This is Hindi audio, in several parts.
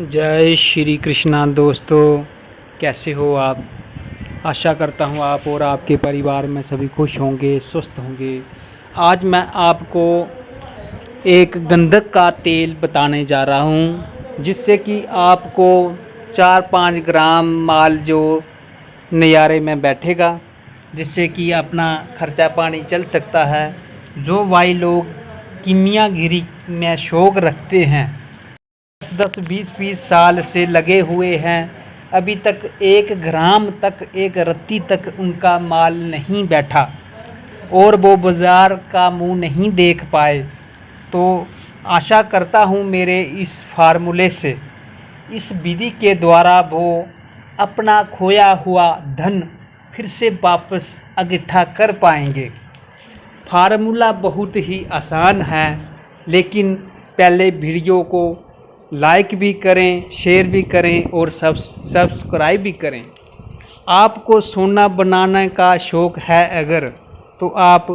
जय श्री कृष्णा दोस्तों, कैसे हो आप। आशा करता हूँ आप और आपके परिवार में सभी खुश होंगे, स्वस्थ होंगे। आज मैं आपको एक गंधक का तेल बताने जा रहा हूँ, जिससे कि आपको 4-5 ग्राम माल जो नज़ारे में बैठेगा, जिससे कि अपना खर्चा पानी चल सकता है। जो भाई लोग कीमियागिरी में शौक़ रखते हैं, 10-20 साल से लगे हुए हैं, अभी तक 1 ग्राम तक, 1 रत्ती तक उनका माल नहीं बैठा और वो बाज़ार का मुंह नहीं देख पाए, तो आशा करता हूँ मेरे इस फार्मूले से, इस विधि के द्वारा वो अपना खोया हुआ धन फिर से वापस इकट्ठा कर पाएंगे। फार्मूला बहुत ही आसान है, लेकिन पहले वीडियो को लाइक भी करें, शेयर भी करें और सब्सक्राइब भी करें। आपको सोना बनाने का शौक़ है अगर, तो आप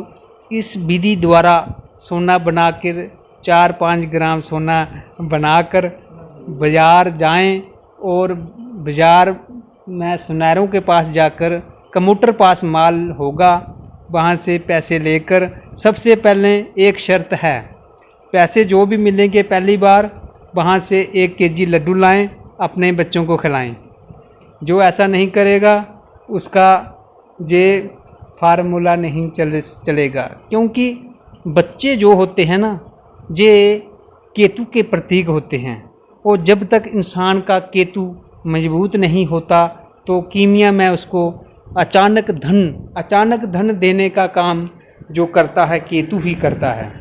इस विधि द्वारा सोना बनाकर 4-5 ग्राम सोना बनाकर बाज़ार जाएं और बाज़ार में सुनारों के पास जाकर, कंप्यूटर पास माल होगा, वहाँ से पैसे लेकर, सबसे पहले एक शर्त है, पैसे जो भी मिलेंगे पहली बार वहाँ से 1 केजी लड्डू लाएं, अपने बच्चों को खिलाएं। जो ऐसा नहीं करेगा उसका ये फार्मूला नहीं चलेगा, क्योंकि बच्चे जो होते हैं ना, ये केतु के प्रतीक होते हैं, और जब तक इंसान का केतु मजबूत नहीं होता तो कीमिया में उसको अचानक धन देने का काम जो करता है केतु ही करता है।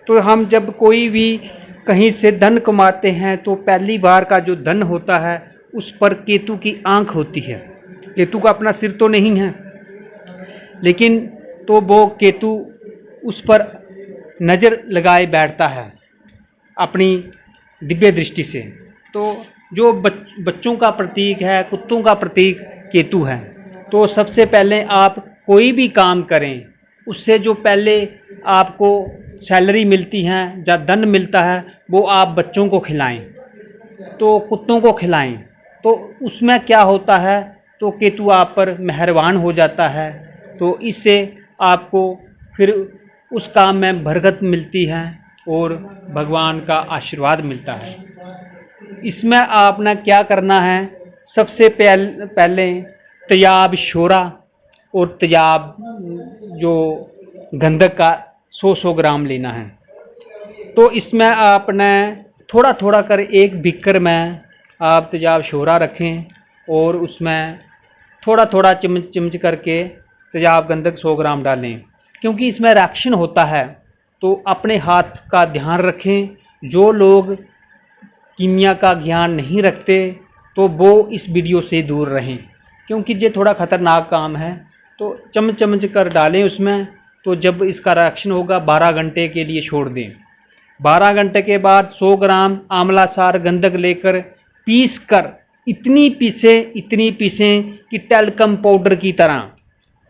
तो हम जब कोई भी कहीं से धन कमाते हैं तो पहली बार का जो धन होता है उस पर केतु की आंख होती है। केतु का अपना सिर तो नहीं है, लेकिन तो वो केतु उस पर नज़र लगाए बैठता है अपनी दिव्य दृष्टि से। तो जो बच्चों का प्रतीक है, कुत्तों का प्रतीक केतु है। तो सबसे पहले आप कोई भी काम करें, उससे जो पहले आपको सैलरी मिलती है या धन मिलता है, वो आप बच्चों को खिलाएं, तो कुत्तों को खिलाएं, तो उसमें क्या होता है, तो केतु आप पर मेहरबान हो जाता है। तो इससे आपको फिर उस काम में बरकत मिलती है और भगवान का आशीर्वाद मिलता है। इसमें आपने क्या करना है, सबसे पहले तैयाब शोरा और तैयाब जो गंधक का 100 ग्राम लेना है। तो इसमें आपने थोड़ा थोड़ा कर एक बीकर में आप तैयाब शोरा रखें और उसमें थोड़ा थोड़ा चम्मच करके तैयाब गंधक 100 ग्राम डालें, क्योंकि इसमें रिएक्शन होता है। तो अपने हाथ का ध्यान रखें। जो लोग कीमिया का ज्ञान नहीं रखते तो वो इस वीडियो से दूर रहें, क्योंकि ये थोड़ा ख़तरनाक काम है। तो चम्मच कर डालें उसमें। तो जब इसका रिएक्शन होगा 12 घंटे के लिए छोड़ दें। 12 घंटे के बाद 100 ग्राम आंवला सार गंधक लेकर पीस कर इतनी पीसें कि टेल्कम पाउडर की तरह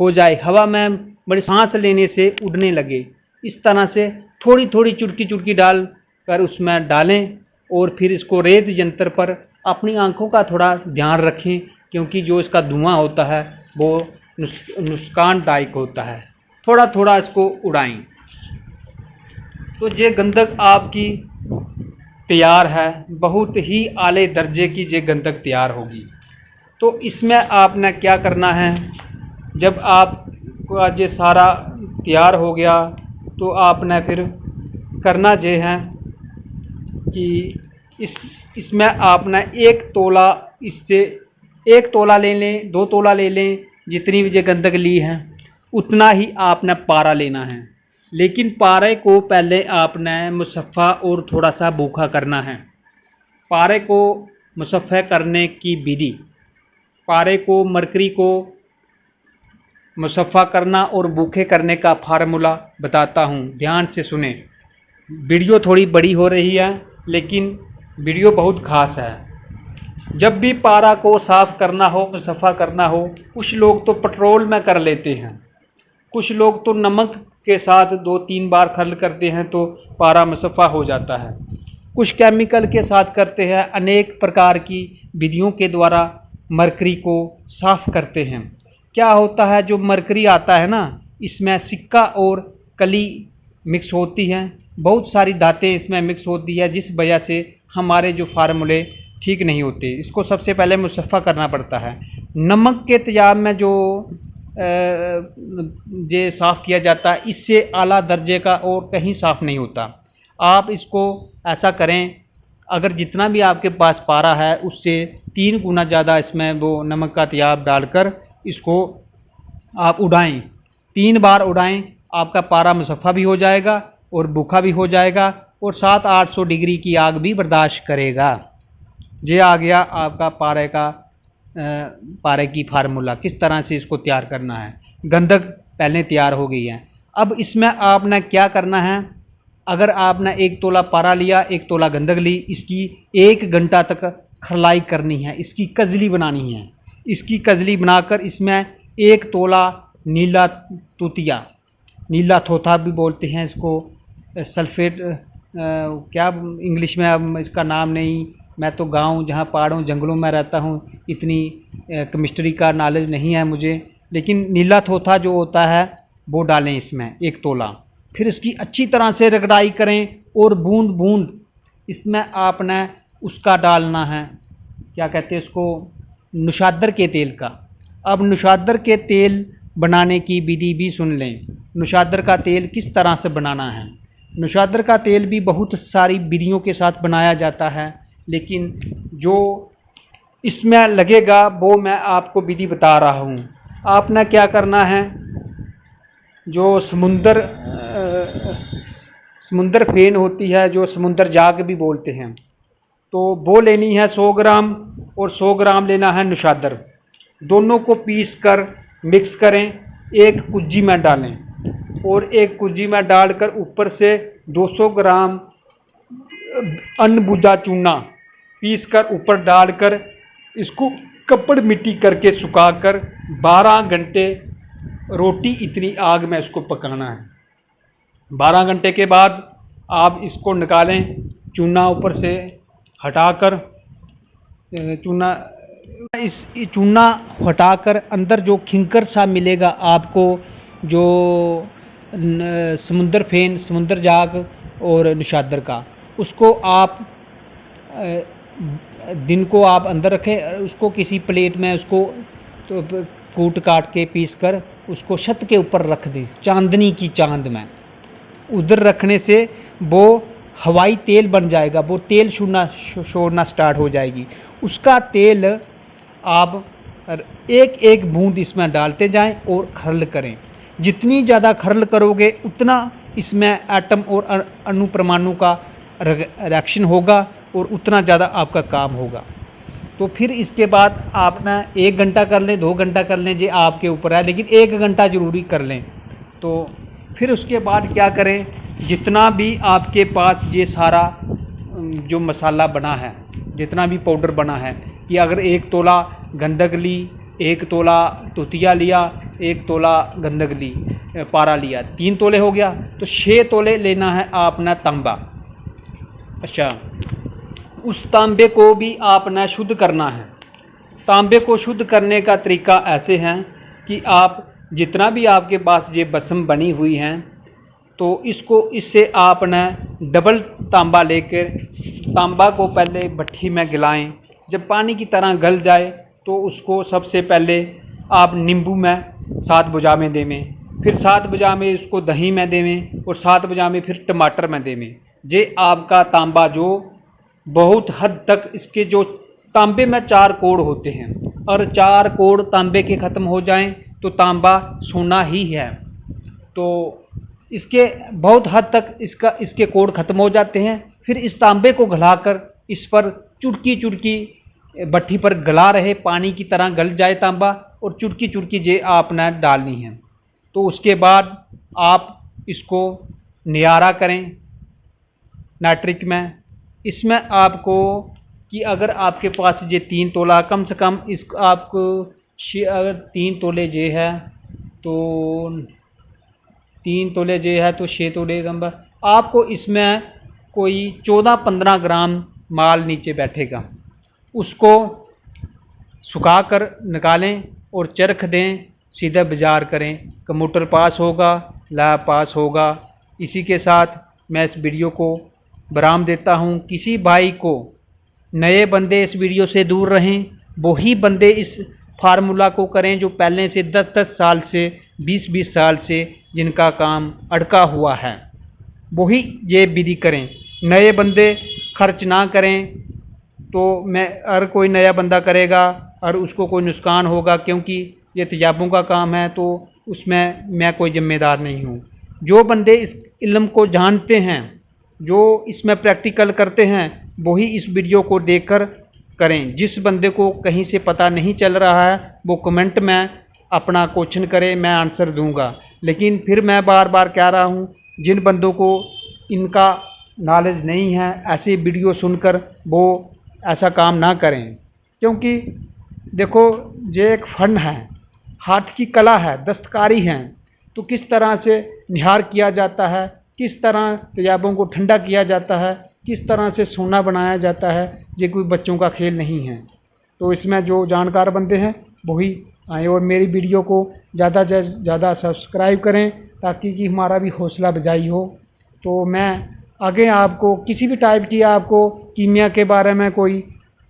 हो जाए, हवा में बड़ी सांस लेने से उड़ने लगे। इस तरह से थोड़ी थोड़ी चुटकी डाल कर उसमें डालें और फिर इसको रेत यंत्र पर अपनी आंखों का थोड़ा ध्यान रखें, क्योंकि जो इसका धुआं होता है वो नुकसानदायक होता है। थोड़ा थोड़ा इसको उड़ाएं। तो ये गंधक आपकी तैयार है, बहुत ही आले दर्जे की ये गंधक तैयार होगी। तो इसमें आपने क्या करना है, जब आपका ये सारा तैयार हो गया तो आपने फिर करना ये है कि इसमें आपने 1 तोला, इससे 1 तोला ले लें, 2 तोला ले लें, जितनी भी ये गंधक ली है उतना ही आपने पारा लेना है। लेकिन पारे को पहले आपने मुसफ़ा और थोड़ा सा भूखा करना है। पारे को मुसफ़ा करने की विधि, पारे को मरकरी को मुसफ़ा करना और भूखे करने का फार्मूला बताता हूँ, ध्यान से सुने। वीडियो थोड़ी बड़ी हो रही है, लेकिन वीडियो बहुत ख़ास है। जब भी पारा को साफ़ करना हो, मुसफ़ा करना हो, कुछ लोग तो पेट्रोल में कर लेते हैं, कुछ लोग तो नमक के साथ 2-3 बार खल करते हैं तो पारा मुसफ़ा हो जाता है। कुछ केमिकल के साथ करते हैं, अनेक प्रकार की विधियों के द्वारा मरकरी को साफ करते हैं। क्या होता है, जो मरकरी आता है ना, इसमें सिक्का और कली मिक्स होती हैं, बहुत सारी धातें इसमें मिक्स होती है, जिस वजह से हमारे जो फार्मूले ठीक नहीं होते। इसको सबसे पहले मुसफ़ा करना पड़ता है। नमक के तेजाब में जो जे साफ़ किया जाता है, इससे आला दर्जे का और कहीं साफ़ नहीं होता। आप इसको ऐसा करें, अगर जितना भी आपके पास पारा है उससे 3 गुना ज़्यादा इसमें वो नमक का तेजाब डालकर इसको आप उड़ाएं, 3 बार उड़ाएं, आपका पारा मुसफ़ा भी हो जाएगा और भूखा भी हो जाएगा और 700-800 डिग्री की आग भी बर्दाश्त करेगा। ये आ गया आपका पारे की फार्मूला, किस तरह से इसको तैयार करना है। गंधक पहले तैयार हो गई है। अब इसमें आपने क्या करना है, अगर आपने 1 तोला पारा लिया, 1 तोला गंधक ली, इसकी 1 घंटा तक खरलाई करनी है, इसकी कजली बनानी है। इसकी कजली बनाकर इसमें 1 तोला नीला तूतिया, नीला थोथा भी बोलते हैं इसको, सल्फेट क्या इंग्लिश में अब इसका नाम नहीं, मैं तो गांव जहां पहाड़ों जंगलों में रहता हूं, इतनी केमिस्ट्री का नॉलेज नहीं है मुझे, लेकिन नीला थोथा जो होता है वो डालें इसमें 1 तोला। फिर इसकी अच्छी तरह से रगड़ाई करें और बूंद बूंद इसमें आपने उसका डालना है, क्या कहते हैं इसको, नुशादर के तेल का। अब नुशादर के तेल बनाने की विधि भी सुन लें। नुशादर का तेल किस तरह से बनाना है। नुशादर का तेल भी बहुत सारी विधियों के साथ बनाया जाता है, लेकिन जो इसमें लगेगा वो मैं आपको विधि बता रहा हूँ। आपने क्या करना है, जो समुंदर फेन होती है, जो समुंदर जाग भी बोलते हैं, तो वो लेनी है 100 ग्राम, और 100 ग्राम लेना है नुशादर। दोनों को पीस कर मिक्स करें, एक कुज्जी में डालें और एक कुज्जी में डालकर ऊपर से 200 ग्राम अनबुझा चूना पीस कर ऊपर डालकर इसको कपड़ मिट्टी करके सुखाकर 12 घंटे रोटी इतनी आग में इसको पकाना है। 12 घंटे के बाद आप इसको निकालें, चूना ऊपर से हटाकर, चूना हटाकर अंदर जो खिंकर सा मिलेगा आपको, जो समुंदर फेन, समुंदर जाग और निशादर का, उसको आप दिन को आप अंदर रखें, उसको किसी प्लेट में उसको तो कूट काट के पीस कर उसको छत के ऊपर रख दें, चांदनी की चांद में। उधर रखने से वो हवाई तेल बन जाएगा, वो तेल छोड़ना स्टार्ट हो जाएगी। उसका तेल आप एक एक बूंद इसमें डालते जाएं और खरल करें। जितनी ज़्यादा खरल करोगे उतना इसमें एटम और अणु परमाणु का रिएक्शन होगा और उतना ज़्यादा आपका काम होगा। तो फिर इसके बाद आपने 1 घंटा कर लें, 2 घंटा कर लें, ये आपके ऊपर है, लेकिन 1 घंटा ज़रूरी कर लें। तो फिर उसके बाद क्या करें, जितना भी आपके पास ये सारा जो मसाला बना है, जितना भी पाउडर बना है, कि अगर 1 तोला गंधक ली, 1 तोला तुतिया लिया, 1 तोला गंधक ली, पारा लिया, 3 तोले हो गया, तो 6 तोले लेना है आपने तांबा। अच्छा, उस तांबे को भी आपने शुद्ध करना है। तांबे को शुद्ध करने का तरीका ऐसे है कि आप जितना भी आपके पास ये भस्म बनी हुई हैं, तो इससे आपने डबल तांबा लेकर तांबा को पहले भट्टी में गलाएं। जब पानी की तरह गल जाए तो उसको सबसे पहले आप नींबू में 7 बुझावें देवें, फिर 7 बुझावें इसको दही में देवें और 7 बुझावें फिर टमाटर में देवें। ये आपका तांबा जो बहुत हद तक, इसके जो तांबे में 4 कोड़ होते हैं, और 4 कोड़ तांबे के ख़त्म हो जाएं तो तांबा सोना ही है। तो इसके बहुत हद तक इसके कोड़ ख़त्म हो जाते हैं। फिर इस तांबे को गलाकर इस पर चुटकी चुटकी भट्टी पर गला रहे, पानी की तरह गल जाए तांबा, और चुटकी चुटकी जे आपने डालनी है। तो उसके बाद आप इसको नियारा करें नाइट्रिक में। इसमें आपको कि अगर आपके पास ये 3 तोला, कम से कम इस आपको अगर 3 तोले जे है तो 3 तोले जे है तो 6 तोले गंबा आपको इसमें कोई 14-15 ग्राम माल नीचे बैठेगा। उसको सुखाकर निकालें और चरख दें, सीधा बाज़ार करें। कंप्यूटर पास होगा, लैब पास होगा। इसी के साथ मैं इस वीडियो को विराम देता हूँ। किसी भाई को, नए बंदे इस वीडियो से दूर रहें, वही बंदे इस फार्मूला को करें जो पहले से 10-10 साल से, 20-20 साल से जिनका काम अड़का हुआ है, वही ये विधि करें। नए बंदे खर्च ना करें। तो मैं हर कोई नया बंदा करेगा और उसको कोई नुकसान होगा, क्योंकि ये तजाबों का काम है, तो उसमें मैं कोई ज़िम्मेदार नहीं हूँ। जो बंदे इस इल्म को जानते हैं, जो इसमें प्रैक्टिकल करते हैं, वही इस वीडियो को देखकर करें। जिस बंदे को कहीं से पता नहीं चल रहा है वो कमेंट में अपना क्वेश्चन करे, मैं आंसर दूंगा। लेकिन फिर मैं बार बार कह रहा हूँ, जिन बंदों को इनका नॉलेज नहीं है, ऐसे वीडियो सुनकर वो ऐसा काम ना करें। क्योंकि देखो, ये एक फ़न है, हाथ की कला है, दस्तकारी है। तो किस तरह से निहार किया जाता है, किस तरह तेजाबों को ठंडा किया जाता है, किस तरह से सोना बनाया जाता है, ये कोई बच्चों का खेल नहीं है। तो इसमें जो जानकार बंदे हैं वही आए और मेरी वीडियो को ज़्यादा से ज़्यादा सब्सक्राइब करें, ताकि कि हमारा भी हौसला अफजाई हो। तो मैं आगे आपको किसी भी टाइप की, आपको कीमिया के बारे में कोई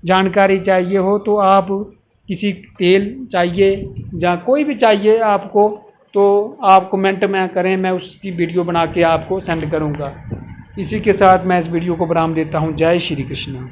जानकारी चाहिए हो, तो आप किसी तेल चाहिए या कोई भी चाहिए आपको, तो आप कमेंट में करें, मैं उसकी वीडियो बना के आपको सेंड करूँगा। इसी के साथ मैं इस वीडियो को विराम देता हूँ। जय श्री कृष्ण।